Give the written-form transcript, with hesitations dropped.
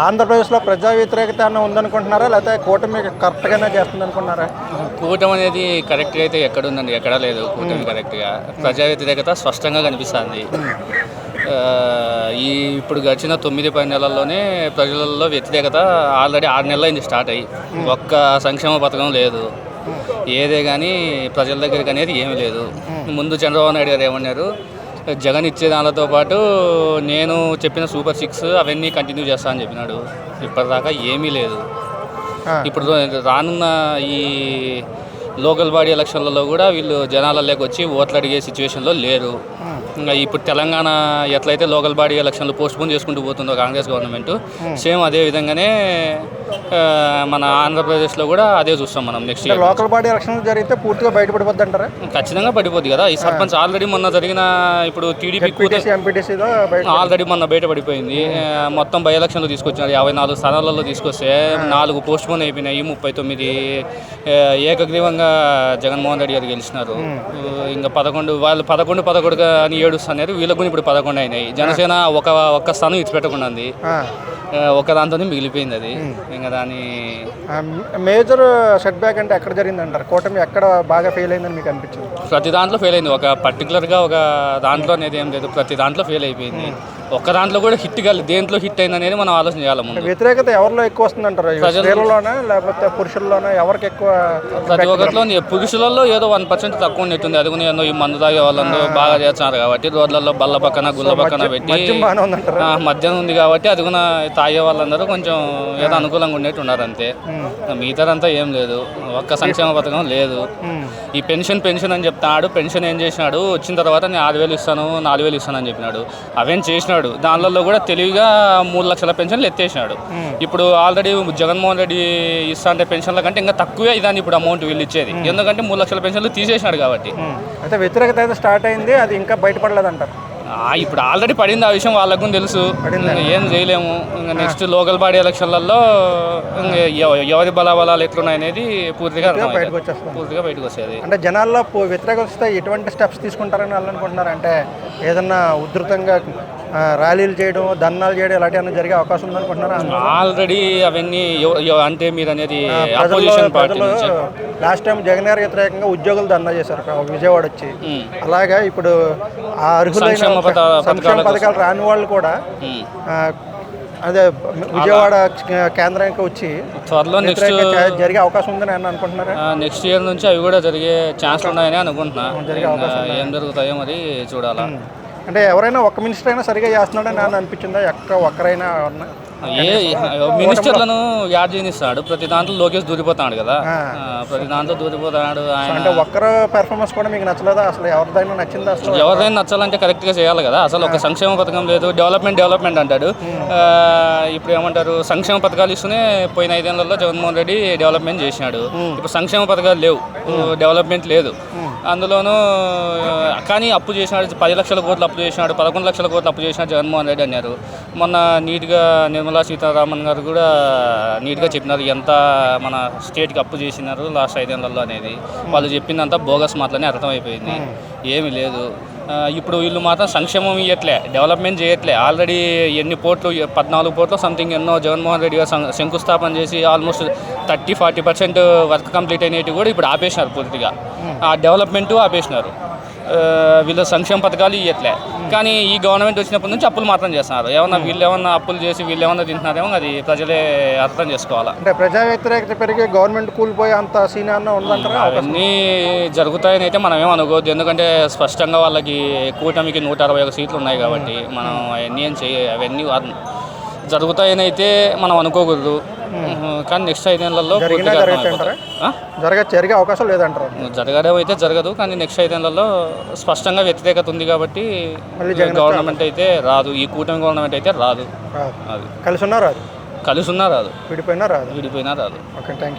ఆంధ్రప్రదేశ్లో ప్రజా వ్యతిరేకత అన్న ఉందనుకుంటున్నారా, లేకపోతే కూటమి కరెక్ట్గానే చేస్తుంది అనుకుంటున్నారా? కూటమి అనేది కరెక్ట్గా అయితే ఎక్కడ ఉందండి, ఎక్కడా లేదు. కూటమి కరెక్ట్గా ప్రజా వ్యతిరేకత స్పష్టంగా కనిపిస్తుంది. ఇప్పుడు గడిచిన 9-10 నెలల్లోనే ప్రజలలో వ్యతిరేకత ఆల్రెడీ 6 నెలలు అయింది స్టార్ట్ అయ్యి. ఒక్క సంక్షేమ పథకం లేదు, ఏదే కానీ ప్రజల దగ్గరికి అనేది ఏమీ లేదు. ముందు చంద్రబాబు నాయుడు గారు ఏమన్నారు, జగన్ ఇచ్చే దానితో పాటు నేను చెప్పిన సూపర్ 6 అవన్నీ కంటిన్యూ చేస్తా అని చెప్పినాడు. ఇప్పటిదాకా ఏమీ లేదు. ఇప్పుడు రానున్న ఈ లోకల్ బాడీ ఎలక్షన్లలో కూడా వీళ్ళు జనాలలోకి వచ్చి ఓట్లు అడిగే సిచ్యువేషన్లో లేరు. ఇంకా ఇప్పుడు తెలంగాణ ఎట్లయితే లోకల్ బాడీ ఎలక్షన్లు పోస్ట్పోన్ చేసుకుంటూ పోతుందో కాంగ్రెస్ గవర్నమెంట్, సేమ్ అదే విధంగానే మన ఆంధ్రప్రదేశ్లో కూడా అదే చూస్తాం మనం. నెక్స్ట్ ఇయర్ లోకల్ బాడీ ఎలక్షన్లు జరిగితే పూర్తిగా బయటపడిపోద్ది అంటారా? ఖచ్చితంగా పడిపోద్ది కదా. ఈ సర్పంచ్ ఆల్రెడీ మొన్న జరిగిన ఇప్పుడు టీడీపీ ఆల్రెడీ మొన్న బయటపడిపోయింది. మొత్తం బై ఎలక్షన్లు తీసుకొచ్చినారు. 54 స్థానాలలో తీసుకొస్తే 4 పోస్ట్పోన్ అయిపోయినాయి. 39 ఏకగ్రీవంగా జగన్మోహన్ రెడ్డి గారు గెలిచినారు. ఇంకా 11 అని ఏడుస్తున్నారు. వీళ్ళకు కూడా ఇప్పుడు 11 అయినాయి. జనసేన ఒక్క స్థానం ఇచ్చిపెట్టకుండా ఉంది. ఒక దాంతోనే మిగిలిపోయింది అది. ఇంకా దాని మేజర్ సెట్ బ్యాక్ అంటే ఎక్కడ జరిగింది అంటారు? కూటమి ఎక్కడ బాగా ఫెయిల్ అయిందని మీకు అనిపించింది? ప్రతి దాంట్లో ఫెయిల్ అయింది. ఒక పర్టికులర్గా ఒక దాంట్లో అనేది ఏం లేదు, ప్రతి దాంట్లో ఫెయిల్ అయిపోయింది. ఒక్క దాంట్లో కూడా హిట్ కాలేదు. దేంట్లో హిట్ అయింది అనేది మనం ఆలోచన చేయాలి. ముందు వ్యతిరేకత ఎవరిలో ఎక్కువ వస్తుంది అంటారు? ప్రజలలోనే లేకపోతే పురుషుల్లోనే ఎవరికి ఎక్కువ? ప్రతి ఒక్కరిలో పురుషులలో ఏదో 1% తక్కువ ఉన్నట్టుంది. అది కూడా ఏదో ఈ మందు తాగే వాళ్ళందరూ బాగా చేస్తున్నారు కాబట్టి రోడ్లలో బల్ల పక్కన గుళ్ళ పక్కన పెట్టి మధ్యాహ్నం ఉంది కాబట్టి అది కూడా తాగే వాళ్ళందరూ కొంచెం ఏదో అనుకూలంగా ఉండేట్టు ఉన్నారు అంతే. మిగతాదంతా ఏం లేదు. ఒక్క సంక్షేమ పథకం లేదు. ఈ పెన్షన్ అని చెప్తాడు. పెన్షన్ ఏం చేసినాడు, వచ్చిన తర్వాత నేను 6,000 ఇస్తాను 4,000 ఇస్తాను అని చెప్పినాడు. అవేం చేసినాడు. దానిలో కూడా తెలివిగా 3 లక్షల పెన్షన్లు ఎత్తేసినాడు. ఇప్పుడు ఆల్రెడీ జగన్మోహన్ రెడ్డి ఇస్తా అంటే పెన్షన్ల కంటే ఇంకా తక్కువే ఇదాన్ని ఇప్పుడు అమౌంట్ వీళ్ళు ఇచ్చేది. ఎందుకంటే 3 లక్షల పెన్షన్లు తీసేసినాడు కాబట్టి. అయితే వ్యతిరేకత అయితే స్టార్ట్ అయింది, అది ఇంకా బయటపడలేదంటారు? ఇప్పుడు ఆల్రెడీ పడింది. ఆ విషయం వాళ్ళకు తెలుసు. ఏం చేయలేము. ఇంకా నెక్స్ట్ లోకల్ బాడీ ఎలక్షన్లలో ఎవరి బలాబలాలు ఎట్లున్నాయనేది పూర్తిగా బయటకు వచ్చేది. అంటే జనాల్లో వ్యతిరేకత వస్తే ఎటువంటి స్టెప్స్ తీసుకుంటారని వాళ్ళు అనుకుంటున్నారు? అంటే ఏదన్నా ఉధృతంగా ర్యాలీలు చేయడం, ధర్నాలు చేయడం ఇలాంటివన్నీ జరిగే అవకాశం ఉందనుకుంటున్నారా? ఆల్రెడీ అవన్నీ అంటే మీరు అనేది opposition party last time Jagan గారి వ్యతిరేకంగా ఉద్యోగులు ధర్నా చేశారు విజయవాడ వచ్చి. అలాగా ఇప్పుడు ఆ అర్హులైన సంక్షేమ పథకాలు రాని వాళ్ళు కూడా అదే విజయవాడ కేంద్రానికి వచ్చి త్వరలో నెక్స్ట్ జరిగే అవకాశం ఉందని ఆయన అనుకుంటున్నారా? నెక్స్ట్ ఇయర్ నుంచి అవి కూడా జరిగే ఛాన్స్ ఉన్నాయని అనుకుంటున్నా. ఏం జరుగుతాయో మరి చూడాలా. అంటే ఎవరైనా ఒక్క మినిస్టర్ అయినా సరిగా చేస్తున్నాడని నాకు అనిపించిందా? ఒక్కరైనా మినిస్టర్లను యాడ్ చేయనిస్తాడు. ప్రతి దాంట్లో లోకేష్ దూరిపోతాడు కదా, ప్రతి దాంట్లో దూరిపోతాడు ఆయన. అంటే ఒక్కరు పెర్ఫార్మెన్స్ కూడా మీకు నచ్చలేదా? అసలు ఎవరిదైనా నచ్చిందా? అసలు ఎవరిదైనా నచ్చాలంటే కరెక్ట్గా చేయాలి కదా. అసలు ఒక సంక్షేమ పథకం లేదు, డెవలప్మెంట్ అంటాడు. ఇప్పుడు ఏమంటారు, సంక్షేమ పథకాలు ఇస్తూనే పోయిన 5 ఏళ్లలో జగన్మోహన్ రెడ్డి డెవలప్మెంట్ చేసినాడు. ఇప్పుడు సంక్షేమ పథకాలు లేవు, డెవలప్మెంట్ లేదు. అందులోనూ కానీ అప్పు చేసినాడు. 10 లక్షల కోట్లు అప్పు చేసినాడు, 11 లక్షల కోట్లు అప్పు చేసినాడు జగన్మోహన్ రెడ్డి అన్నారు. మొన్న నీట్గా నిర్మలా సీతారామన్ గారు కూడా నీట్గా చెప్పినారు ఎంత మన స్టేట్కి అప్పు చేసినారు లాస్ట్ 5 ఏళ్లలో అనేది. వాళ్ళు చెప్పిందంతా బోగస్ మాటలని అర్థమైపోయింది. ఏమీ లేదు. ఇప్పుడు వీళ్ళు మాత్రం సంక్షేమం ఇవ్వట్లే, డెవలప్మెంట్ చేయట్లే. ఆల్రెడీ ఎన్ని పోర్ట్లు, 14 పోర్ట్లు సంథింగ్ ఎన్నో జగన్మోహన్ రెడ్డి గారు శంకుస్థాపన చేసి ఆల్మోస్ట్ 30-40% వర్క్ కంప్లీట్ అయినవి కూడా ఇప్పుడు ఆపేసినారు పూర్తిగా. ఆ డెవలప్మెంటు ఆపేసినారు. వీళ్ళు సంక్షేమ పథకాలు ఇవ్వట్లే. కానీ ఈ గవర్నమెంట్ వచ్చినప్పటి నుంచి అప్పులు మాత్రం చేస్తున్నారు. వీళ్ళు ఏమన్నా అప్పులు చేసి వీళ్ళు ఏమన్నా తింటున్నారేమో అది ప్రజలే అర్థం చేసుకోవాలా. అంటే ప్రజా వ్యతిరేకత పెరిగి గవర్నమెంట్ కూలిపోయే అంత సీన్ ఉందంటారా? అవన్నీ జరుగుతాయని అయితే మనం ఏమనుకోవద్దు. ఎందుకంటే స్పష్టంగా వాళ్ళకి కూటమికి 161 సీట్లు ఉన్నాయి కాబట్టి మనం అవన్నీ జరుగుతాయని అయితే మనం అనుకోకూడదు. కానీ నెక్స్ట్ 5 ఏళ్లలో జరిగే అవకాశం లేదంటారు? జరగడం అయితే జరగదు. కానీ నెక్స్ట్ 5 ఏళ్లలో స్పష్టంగా వ్యతిరేకత ఉంది కాబట్టి గవర్నమెంట్ అయితే రాదు. ఈ కూటమి గవర్నమెంట్ అయితే రాదు. అది కలిసి ఉన్నా రాదు, విడిపోయినా రాదు. Okay, thank you.